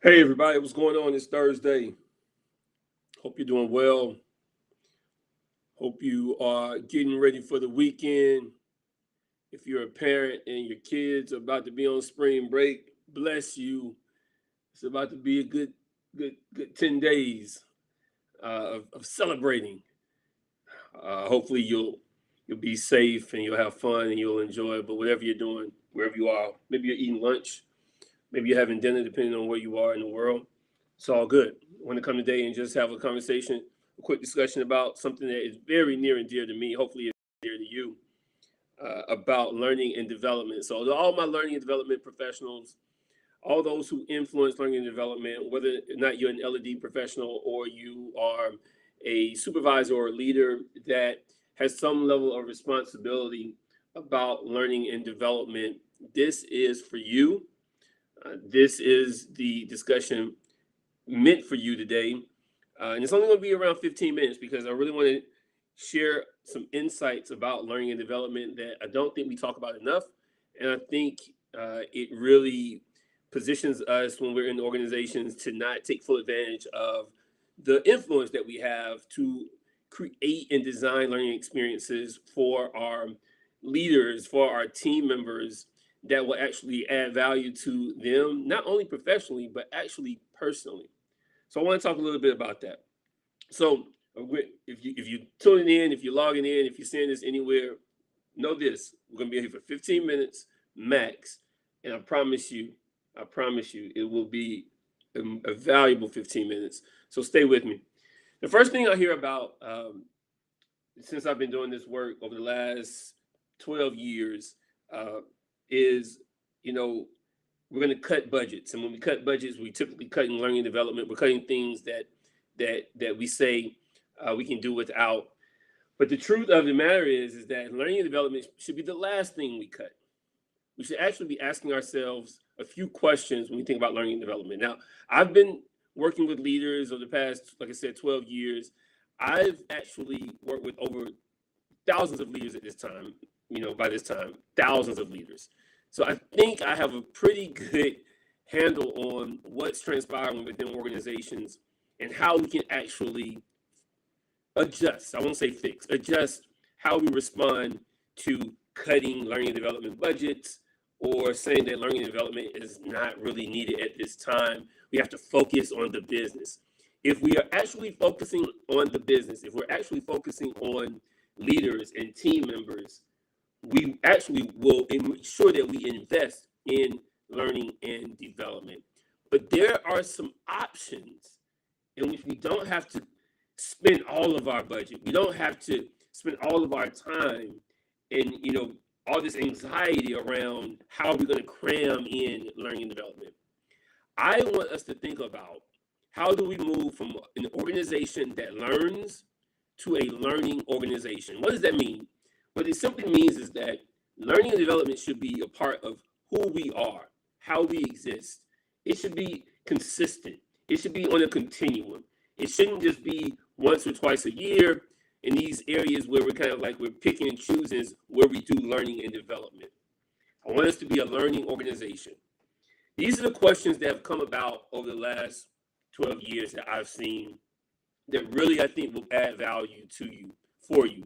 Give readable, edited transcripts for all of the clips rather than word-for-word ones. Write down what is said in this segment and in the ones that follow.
Hey everybody, what's going on this Thursday? Hope you're doing well. Hope you are getting ready for the weekend. If you're a parent and your kids are about to be on spring break, bless you. It's about to be a good 10 days of celebrating. Hopefully you'll be safe and you'll have fun and you'll enjoy it. But whatever you're doing, wherever you are, maybe you're eating lunch, maybe you're having dinner, depending on where you are in the world. It's all good. I want to come today and just have a conversation, a quick discussion about something that is very near and dear to me. Hopefully, it's dear to you, about learning and development. So, to all my learning and development professionals, all those who influence learning and development, whether or not you're an L&D professional or you are a supervisor or a leader that has some level of responsibility about learning and development, this is for you. This is the discussion meant for you today. And it's only going to be around 15 minutes because I really want to share some insights about learning and development that I don't think we talk about enough. And I think it really positions us when we're in organizations to not take full advantage of the influence that we have to create and design learning experiences for our leaders, for our team members that will actually add value to them, not only professionally, but actually personally. So I want to talk a little bit about that. So if you tuning in, if you're logging in, if you're seeing this anywhere, know this: we're gonna be here for 15 minutes max, and I promise you, it will be a valuable 15 minutes. So stay with me. The first thing I hear about, since I've been doing this work over the last 12 years, uh, is you know we're going to cut budgets, and when we cut budgets, we typically cut in learning and development. We're cutting things that we say we can do without. But the truth of the matter is that learning and development should be the last thing we cut. We should actually be asking ourselves a few questions when we think about learning and development. Now, I've been working with leaders over the past, like I said, 12 years. I've actually worked with over thousands of leaders at this time, by this time, thousands of leaders. So I think I have a pretty good handle on what's transpiring within organizations and how we can actually adjust. I won't say fix, adjust how we respond to cutting learning and development budgets or saying that learning and development is not really needed at this time. We have to focus on the business. If we are actually focusing on the business, if we're actually focusing on leaders and team members, we actually will ensure that we invest in learning and development. But there are some options in which we don't have to spend all of our budget. We don't have to spend all of our time and all this anxiety around how we're going to cram in learning and development. I want us to think about how do we move from an organization that learns to a learning organization. What does that mean? What it simply means is that learning and development should be a part of who we are, how we exist. It should be consistent. It should be on a continuum. It shouldn't just be once or twice a year in these areas where we're kind of like we're picking and choosing where we do learning and development. I want us to be a learning organization. These are the questions that have come about over the last 12 years that I've seen that really I think will add value to you, for you.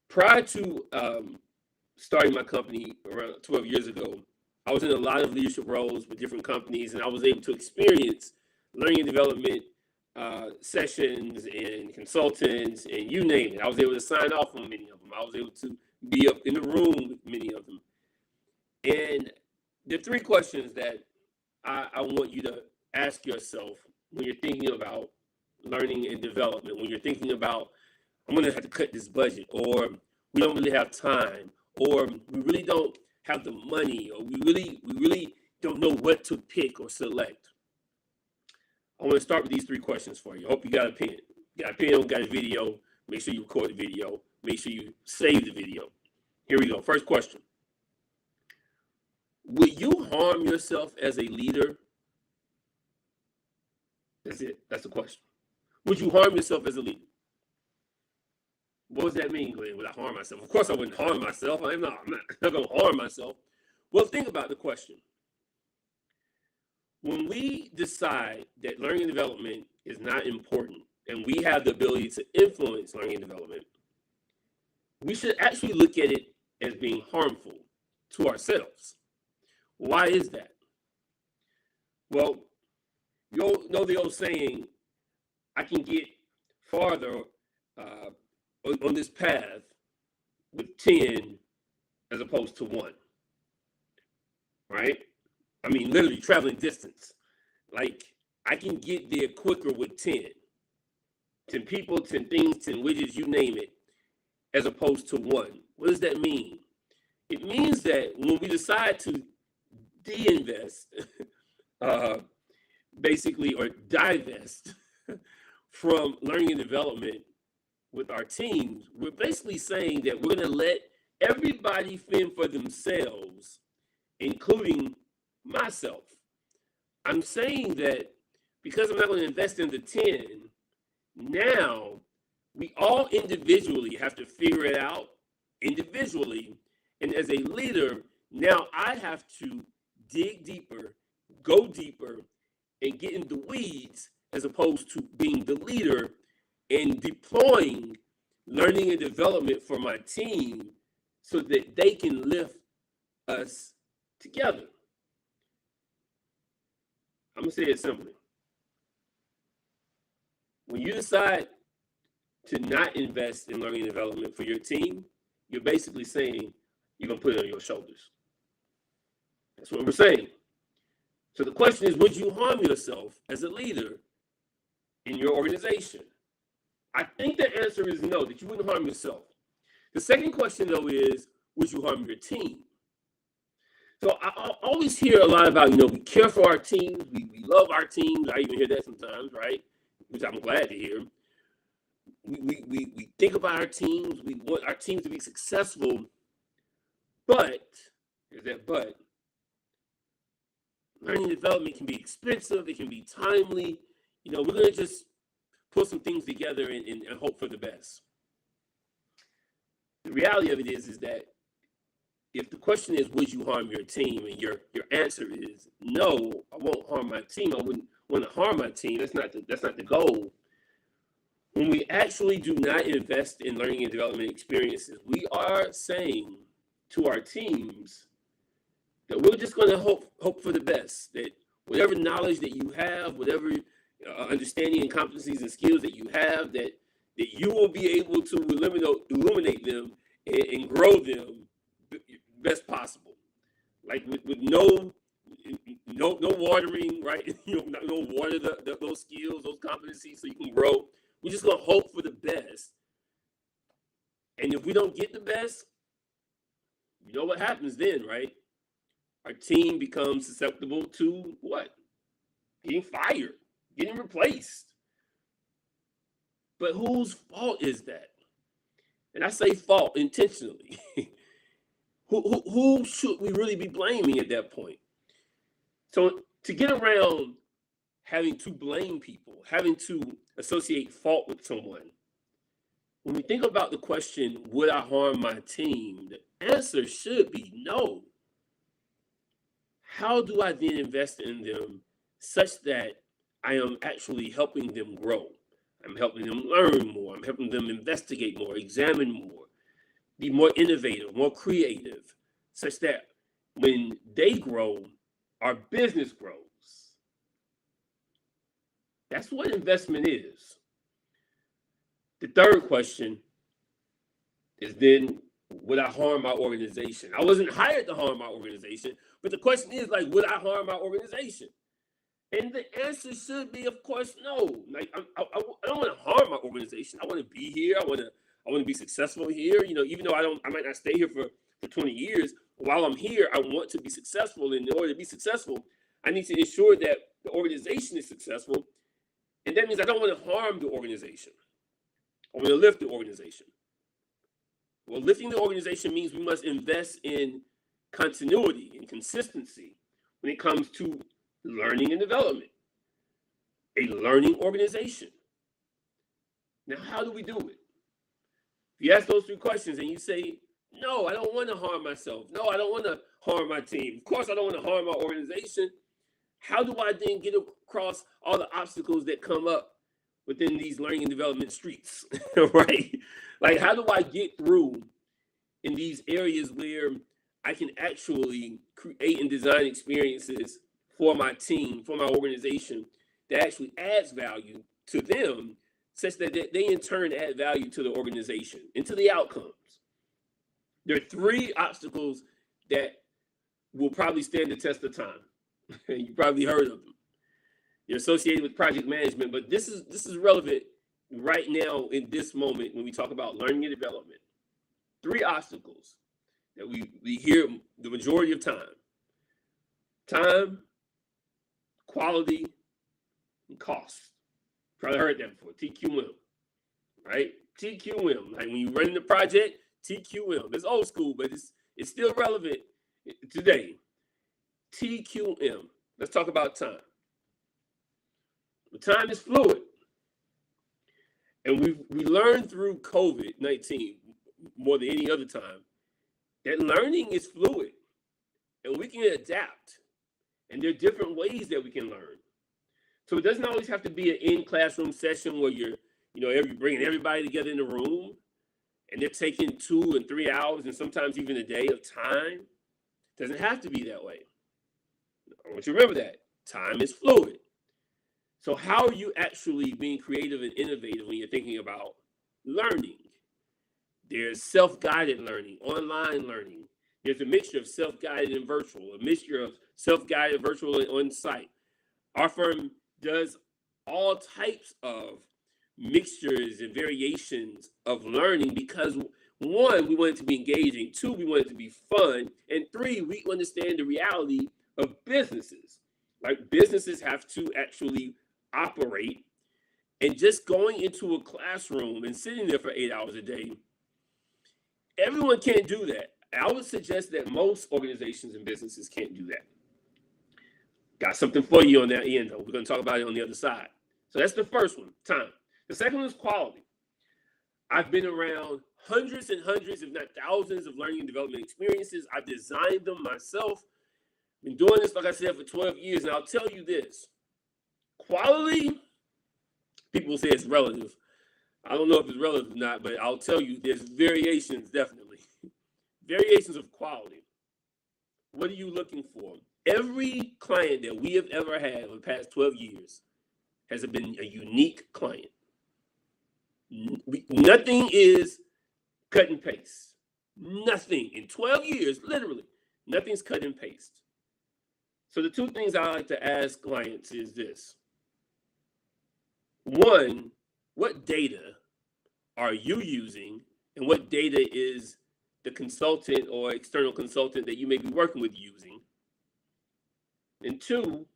Prior to starting my company around 12 years ago, I was in a lot of leadership roles with different companies, and I was able to experience learning and development sessions and consultants, and you name it. I was able to sign off on many of them. I was able to be up in the room with many of them. And the three questions that I want you to ask yourself when you're thinking about learning and development, when you're thinking about, I'm going to have to cut this budget, or we don't really have time, or we really don't have the money, or we really don't know what to pick or select. I want to start with these three questions for you. I hope you got a pen. Got a pen, got a video. Make sure you record the video. Make sure you save the video. Here we go. First question. Would you harm yourself as a leader? That's it. That's the question. Would you harm yourself as a leader? What does that mean, Glenn? Would I harm myself? Of course I wouldn't harm myself. I'm not going to harm myself. Well, think about the question. when we decide that learning and development is not important and we have the ability to influence learning and development, we should actually look at it as being harmful to ourselves. Why is that? Well, you know the old saying, I can get farther on this path with 10 as opposed to 1, right? I mean, literally traveling distance. Like, I can get there quicker with 10. 10 people, 10 things, 10 widgets, you name it, as opposed to 1. What does that mean? It means that when we decide to de-invest, basically, or divest from learning and development with our teams, we're basically saying that we're going to let everybody fend for themselves, including myself. I'm saying that because I'm not going to invest in the 10, now we all individually have to figure it out individually. And as a leader, now I have to dig deeper, go deeper, and get in the weeds as opposed to being the leader and deploying learning and development for my team so that they can lift us together. I'm going to say it simply. When you decide to not invest in learning and development for your team, you're basically saying you're going to put it on your shoulders. That's what we're saying. So the question is, would you harm yourself as a leader in your organization? I think the answer is no, that you wouldn't harm yourself. The second question, though, is, would you harm your team? So I always hear a lot about, we care for our teams, we love our teams. I even hear that sometimes, right? Which I'm glad to hear. We think about our teams. We want our teams to be successful. But, there's that but, learning and development can be expensive. It can be timely. We're going to just put some things together and hope for the best. The reality of it is that if the question is, would you harm your team? And your answer is, no, I won't harm my team. I wouldn't want to harm my team. That's not the goal. When we actually do not invest in learning and development experiences, we are saying to our teams that we're just going to hope for the best, that whatever knowledge that you have, whatever understanding and competencies and skills that you have, that you will be able to illuminate them and grow them best possible, like with no watering, right? No water those skills, those competencies, so you can grow. We're just gonna hope for the best, and if we don't get the best, you know what happens then, right? Our team becomes susceptible to what? Getting fired, getting replaced. But whose fault is that? And I say fault intentionally. Who should we really be blaming at that point? So to get around having to blame people, having to associate fault with someone, when we think about the question, would I harm my team? The answer should be no. How do I then invest in them such that I am actually helping them grow? I'm helping them learn more. I'm helping them investigate more, examine more, be more innovative, more creative, such that when they grow, our business grows. That's what investment is. The third question is then, would I harm my organization? I wasn't hired to harm my organization, but the question is, like, would I harm my organization? And the answer should be, of course, no. Like, I don't want to harm my organization. I want to be here. I want to be successful here. Even though I might not stay here for 20 years. While I'm here, I want to be successful. And in order to be successful, I need to ensure that the organization is successful. And that means I don't want to harm the organization. I want to lift the organization. Well, lifting the organization means we must invest in continuity and consistency when it comes to learning and development, a learning organization. Now, how do we do it? If you ask those three questions and you say, no, I don't want to harm myself. No, I don't want to harm my team. Of course, I don't want to harm my organization. how do I then get across all the obstacles that come up within these learning and development streets, right? Like, how do I get through in these areas where I can actually create and design experiences for my team, for my organization, that actually adds value to them, such that they in turn add value to the organization and to the outcomes. There are three obstacles that will probably stand the test of time. You probably heard of them. They're associated with project management, but this is relevant right now in this moment when we talk about learning and development. Three obstacles that we hear the majority of time: time, quality, and cost. Probably heard that before. TQM, right? TQM. Like when you run the project, TQM. It's old school, but it's still relevant today. TQM. Let's talk about time. The time is fluid, and we learned through COVID-19 more than any other time that learning is fluid, and we can adapt, and there are different ways that we can learn. So it doesn't always have to be an in-classroom session where you're bringing everybody together in the room, and they're taking 2 and 3 hours, and sometimes even a day of time. It doesn't have to be that way. I want you to remember that time is fluid. So how are you actually being creative and innovative when you're thinking about learning? There's self-guided learning, online learning. There's a mixture of self-guided and virtual, a mixture of self-guided, virtual, and on-site. Our firm does all types of mixtures and variations of learning because, one, we want it to be engaging, two, we want it to be fun, and three, we understand the reality of businesses. Like, businesses have to actually operate, and just going into a classroom and sitting there for 8 hours a day, everyone can't do that. I would suggest that most organizations and businesses can't do that. Got something for you on that end, though. We're going to talk about it on the other side. So that's the first one, time. The second one is quality. I've been around hundreds and hundreds, if not thousands, of learning and development experiences. I've designed them myself. Been doing this, like I said, for 12 years. And I'll tell you this. Quality, people say it's relative. I don't know if it's relative or not, but I'll tell you there's variations, definitely. Variations of quality. What are you looking for? Every client that we have ever had over the past 12 years has been a unique client. Nothing is cut and paste. Nothing. In 12 years, literally, nothing's cut and paste. So the two things I like to ask clients is this. One, what data are you using, and what data is the consultant or external consultant that you may be working with using? And two,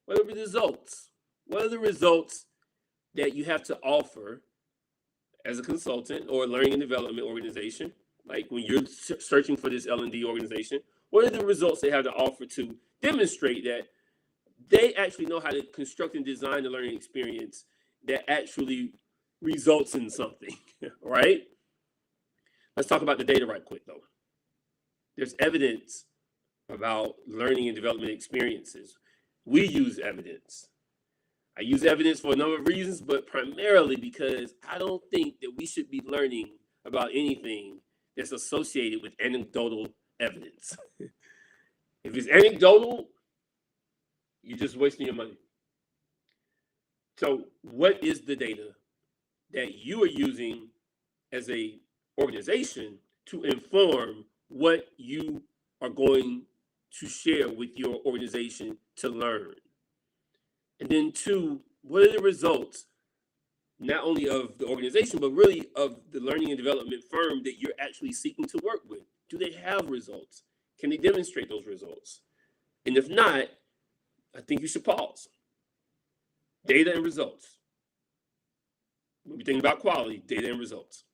what are the results? What are the results that you have to offer as a consultant or a learning and development organization? Like when you're searching for this L&D organization, what are the results they have to offer to demonstrate that they actually know how to construct and design the learning experience that actually results in something, right? Let's talk about the data right quick, though. There's evidence about learning and development experiences. We use evidence. I use evidence for a number of reasons, but primarily because I don't think that we should be learning about anything that's associated with anecdotal evidence. If it's anecdotal, you're just wasting your money. So what is the data that you are using as a organization to inform what you are going to share with your organization to learn? And then two, what are the results, not only of the organization, but really of the learning and development firm that you're actually seeking to work with? Do they have results? Can they demonstrate those results? And if not, I think you should pause. Data and results. When we think about quality, data and results.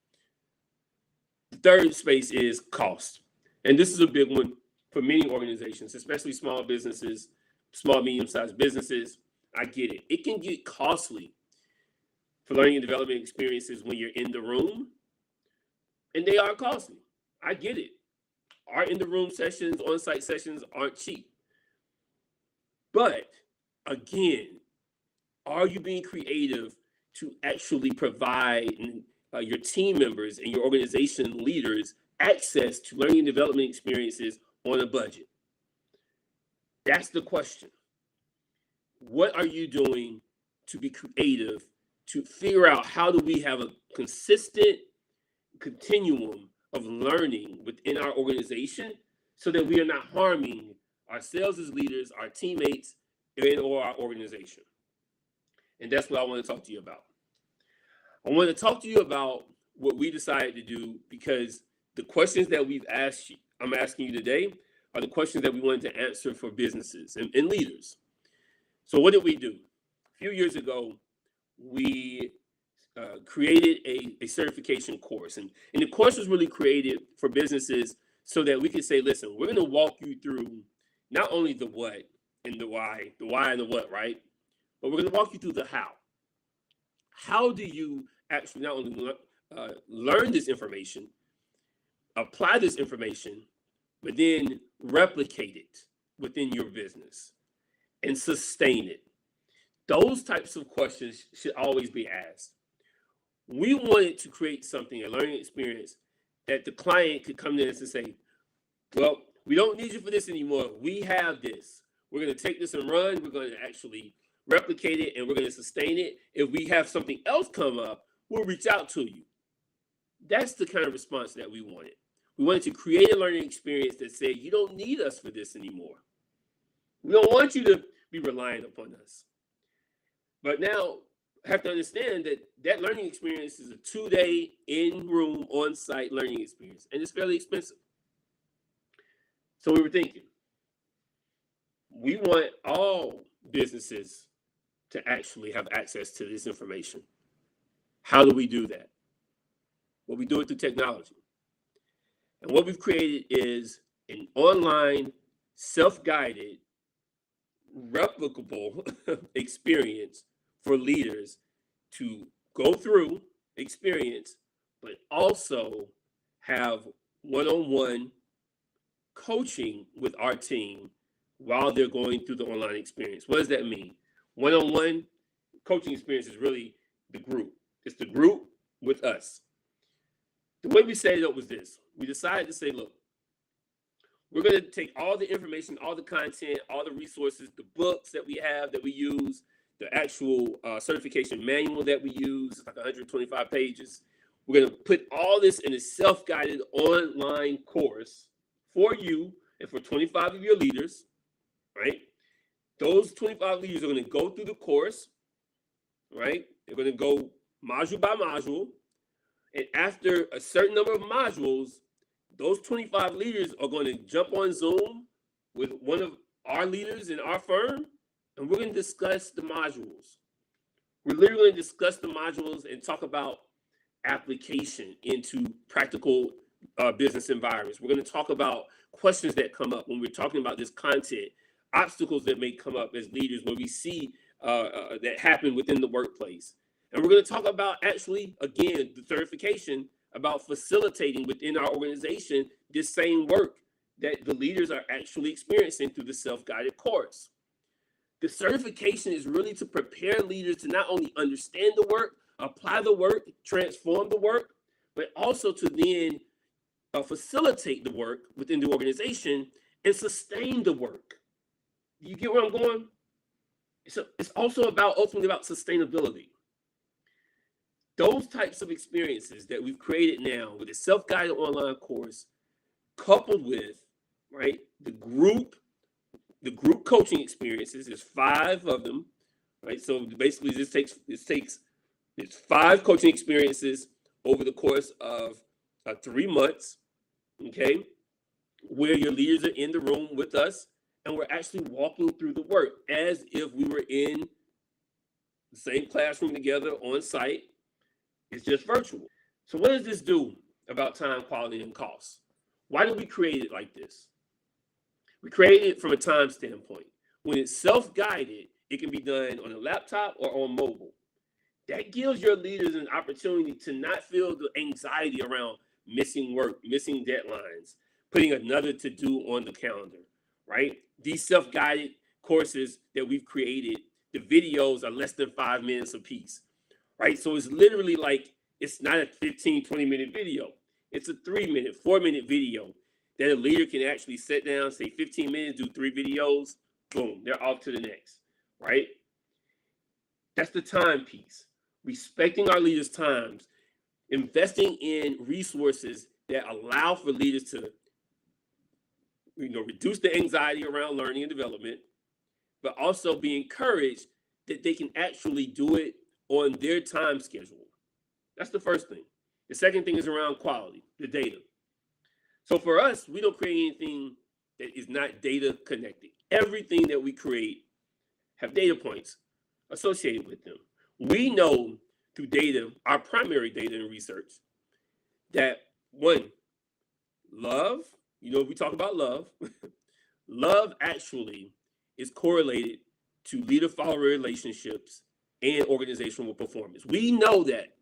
The third space is cost. And this is a big one for many organizations, especially small businesses, small, medium-sized businesses. I get it. It can get costly for learning and development experiences when you're in the room, and they are costly. I get it. Our in-the-room sessions, on-site sessions aren't cheap. But again, are you being creative to actually provide your team members and your organization leaders access to learning and development experiences on a budget? That's the question. What are you doing to be creative to figure out how do we have a consistent continuum of learning within our organization so that we are not harming ourselves as leaders, our teammates, and or our organization? And that's what I want to talk to you about. I want to talk to you about what we decided to do, because the questions that I'm asking you today are the questions that we wanted to answer for businesses and leaders. So what did we do? A few years ago, we created a certification course. And the course was really created for businesses so that we could say, listen, we're going to walk you through not only the what and the why and the what, right? But we're going to walk you through the how. How do you actually not only learn this information, apply this information, but then replicate it within your business and sustain it? Those types of questions should always be asked. We wanted to create something, a learning experience, that the client could come to us and say, well, we don't need you for this anymore. We have this. We're going to take this and run. We're going to actually replicate it, and we're going to sustain it. If we have something else come up, we'll reach out to you. That's the kind of response that we wanted. We wanted to create a learning experience that said, you don't need us for this anymore. We don't want you to be relying upon us. But now, have to understand that that learning experience is a 2-day in-room, on-site learning experience, and it's fairly expensive. So we were thinking, we want all businesses to actually have access to this information. How do we do that? Well, we do it through technology. And what we've created is an online, self-guided, replicable experience for leaders to go through, experience, but also have one-on-one coaching with our team while they're going through the online experience. What does that mean? One-on-one coaching experience is really the group. It's the group with us. The way we set it up was this. We decided to say, look, we're going to take all the information, all the content, all the resources, the books that we have, that we use, the actual certification manual that we use, it's like 125 pages. We're going to put all this in a self-guided online course for you and for 25 of your leaders, right? Those 25 leaders are going to go through the course, right? They're going to go module by module. And after a certain number of modules, those 25 leaders are going to jump on Zoom with one of our leaders in our firm, and we're going to discuss the modules. We're literally going to discuss the modules and talk about application into practical business environments. We're going to talk about questions that come up when we're talking about this content, obstacles that may come up as leaders when we see that happen within the workplace. And we're going to talk about, actually, again, the certification about facilitating within our organization this same work that the leaders are actually experiencing through the self-guided course. The certification is really to prepare leaders to not only understand the work, apply the work, transform the work, but also to then facilitate the work within the organization and sustain the work. You get where I'm going? So it's also ultimately about sustainability. Those types of experiences that we've created now with a self-guided online course, coupled with, right, the group coaching experiences, there's 5 of them, right? So basically this takes 5 coaching experiences over the course of 3 months, okay, where your leaders are in the room with us, and we're actually walking through the work as if we were in the same classroom together on site. It's just virtual. So what does this do about time, quality, and cost? Why did we create it like this? We created it from a time standpoint. When it's self-guided, it can be done on a laptop or on mobile. That gives your leaders an opportunity to not feel the anxiety around missing work, missing deadlines, putting another to-do on the calendar, right? These self-guided courses that we've created, the videos are less than 5 minutes apiece, right? So it's literally like, it's not a 15, 20-minute video. It's a 3-minute, 4-minute video that a leader can actually sit down, say 15 minutes, do 3 videos, boom, they're off to the next, right? That's the time piece. Respecting our leaders' times, investing in resources that allow for leaders to, reduce the anxiety around learning and development, but also be encouraged that they can actually do it on their time schedule. That's the first thing. The second thing is around quality, the data. So for us, we don't create anything that is not data connected. Everything that we create have data points associated with them. We know through data, our primary data and research, that one, love, we talk about love, love actually is correlated to leader-follower relationships and organizational performance. We know that,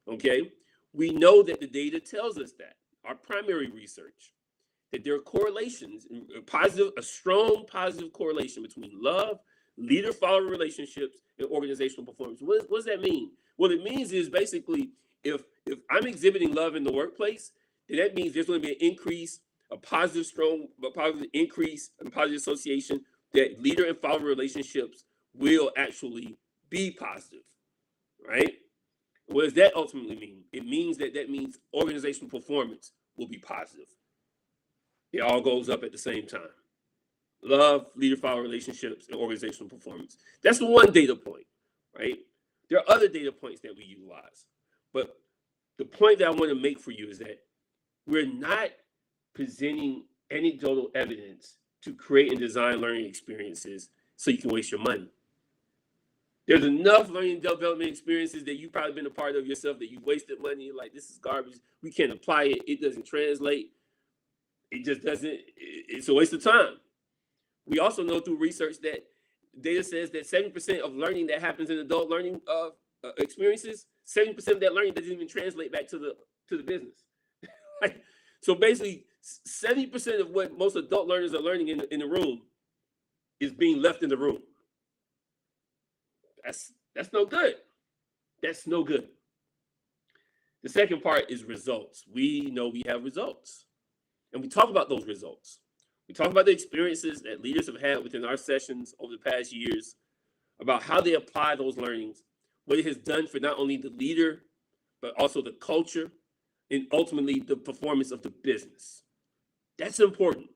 okay? We know that the data tells us that, our primary research, that there are correlations, a strong positive correlation between love, leader-follower relationships, and organizational performance. What does that mean? What it means is basically, if I'm exhibiting love in the workplace, then that means there's going to be an increase, a positive increase and positive association that leader and follower relationships will actually be positive, right? What does that ultimately mean? It means that means organizational performance will be positive. It all goes up at the same time. Love, leader-follower relationships, and organizational performance. That's the one data point, right? There are other data points that we utilize. But the point that I want to make for you is that we're not presenting anecdotal evidence to create and design learning experiences so you can waste your money. There's enough learning and development experiences that you've probably been a part of yourself that you wasted money. Like, this is garbage. We can't apply it. It doesn't translate. It just doesn't. It's a waste of time. We also know through research that data says that 70% of learning that happens in adult learning experiences, 70% of that learning doesn't even translate back to the business. So basically, 70% of what most adult learners are learning in the room is being left in the room. That's no good. That's no good. The second part is results. We know we have results, and we talk about those results. We talk about the experiences that leaders have had within our sessions over the past years, about how they apply those learnings, what it has done for not only the leader, but also the culture, and ultimately the performance of the business. That's important.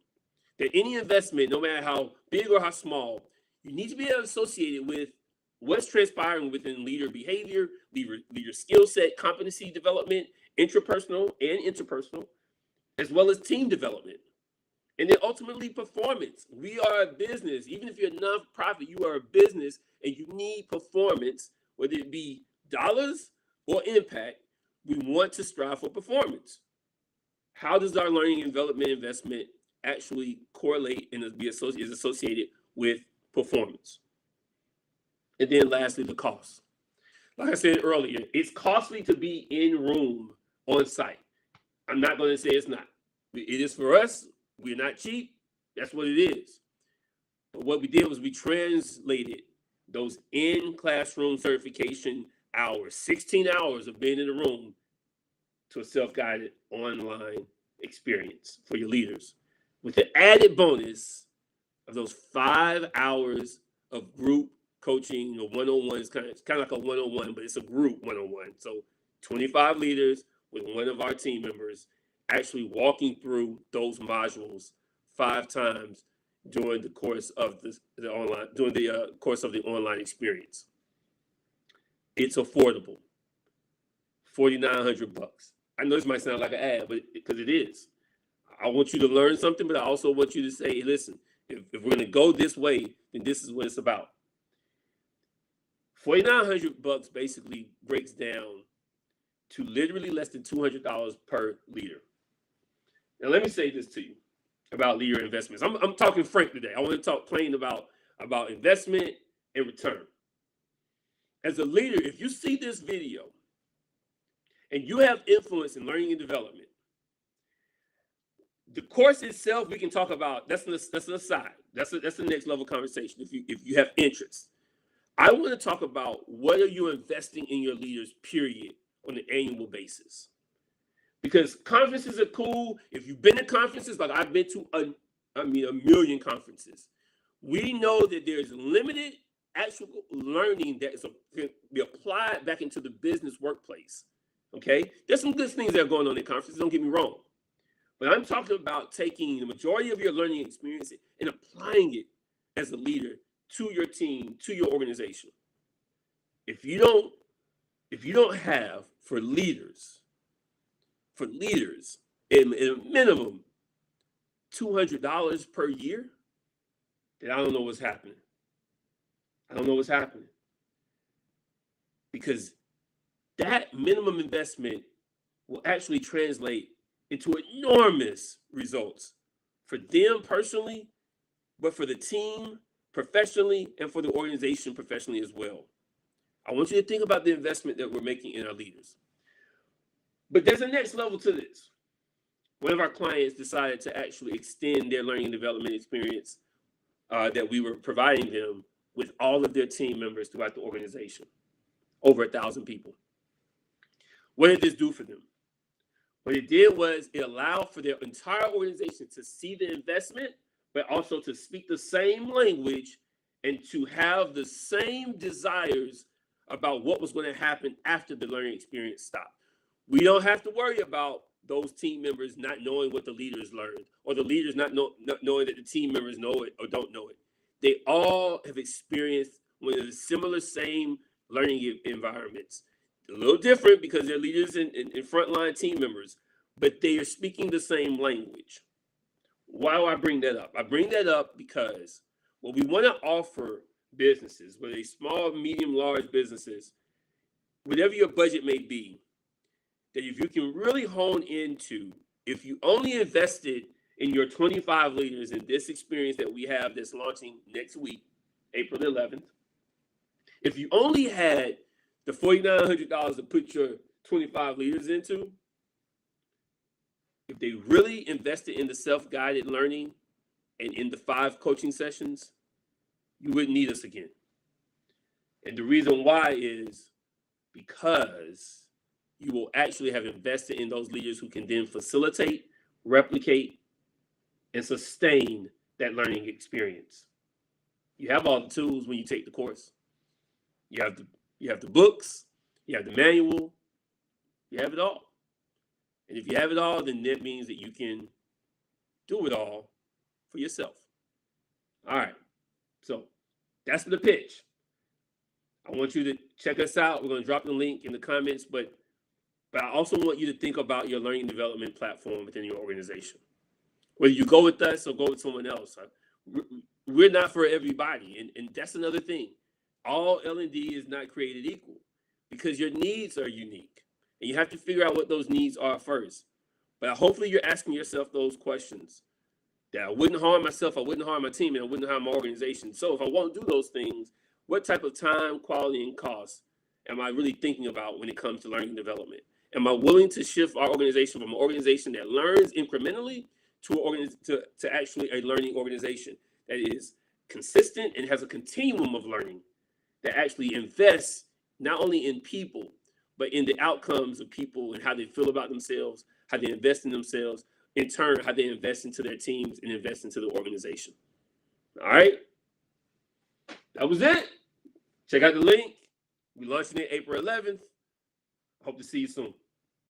That any investment, no matter how big or how small, you need to be able to associate it with what's transpiring within leader behavior, leader skill set, competency development, intrapersonal and interpersonal, as well as team development. And then ultimately performance. We are a business. Even if you're a nonprofit, you are a business and you need performance, whether it be dollars or impact. We want to strive for performance. How does our learning and development investment actually correlate and is associated with performance? And then lastly, the cost. Like I said earlier, it's costly to be in room on site. I'm not going to say it's not. It is for us. We're not cheap. That's what it is. But what we did was we translated those in-classroom certification hours, 16 hours of being in the room, to a self-guided online experience for your leaders, with the added bonus of those 5 hours of group coaching, one-on-one. It's kind of like a one-on-one, but it's a group one-on-one. So 25 leaders with one of our team members actually walking through those modules 5 times during the course of the online experience. It's affordable. $4,900. I know this might sound like an ad, but because it is. I want you to learn something, but I also want you to say, hey, listen, if we're going to go this way, then this is what it's about. $4,900 basically breaks down to literally less than $200 per leader. Now, let me say this to you about leader investments. I'm talking frank today. I want to talk plain about investment and return. As a leader, if you see this video and you have influence in learning and development, the course itself, we can talk about, that's an aside. That's the next level conversation. If you have interest, I want to talk about what are you investing in your leaders, period, on an annual basis. Because conferences are cool. If you've been to conferences, like I've been to a million conferences, we know that there's limited actual learning that can be applied back into the business workplace. Okay, there's some good things that are going on in conferences. Don't get me wrong, but I'm talking about taking the majority of your learning experience and applying it as a leader to your team, to your organization. If you don't have for leaders in a minimum $200 per year, then I don't know what's happening. I don't know what's happening. Because that minimum investment will actually translate into enormous results for them personally, but for the team professionally, and for the organization professionally as well. I want you to think about the investment that we're making in our leaders. But there's a next level to this. One of our clients decided to actually extend their learning and development experience that we were providing them with all of their team members throughout the organization, over 1,000 people. What did this do for them? What it did was it allowed for their entire organization to see the investment, but also to speak the same language and to have the same desires about what was going to happen after the learning experience stopped. We don't have to worry about those team members not knowing what the leaders learned, or the leaders not knowing that the team members know it or don't know it. They all have experienced one of the similar same learning environments. A little different because they're leaders and frontline team members, but they are speaking the same language. Why do I bring that up? I bring that up because what we want to offer businesses, whether they small, medium, large businesses, whatever your budget may be, that if you can really hone into, if you only invested in your 25 leaders in this experience that we have that's launching next week, April 11th, if you only had the $4,900 to put your 25 leaders into, if they really invested in the self-guided learning and in the 5 coaching sessions, you wouldn't need us again. And the reason why is because you will actually have invested in those leaders who can then facilitate, replicate, and sustain that learning experience. You have all the tools when you take the course. You have the books, you have the manual, you have it all. And if you have it all, then that means that you can do it all for yourself. All right. So that's the pitch. I want you to check us out. We're going to drop the link in the comments, but I also want you to think about your learning development platform within your organization. Whether you go with us or go with someone else, we're not for everybody. And that's another thing. All L&D is not created equal because your needs are unique. And you have to figure out what those needs are first. But hopefully you're asking yourself those questions. That I wouldn't harm myself, I wouldn't harm my team, and I wouldn't harm my organization. So if I won't do those things, what type of time, quality, and cost am I really thinking about when it comes to learning and development? Am I willing to shift our organization from an organization that learns incrementally to actually a learning organization that is consistent and has a continuum of learning that actually invests not only in people, but in the outcomes of people and how they feel about themselves, how they invest in themselves, in turn, how they invest into their teams and invest into the organization. All right. That was it. Check out the link. We're launching it April 11th. Hope to see you soon.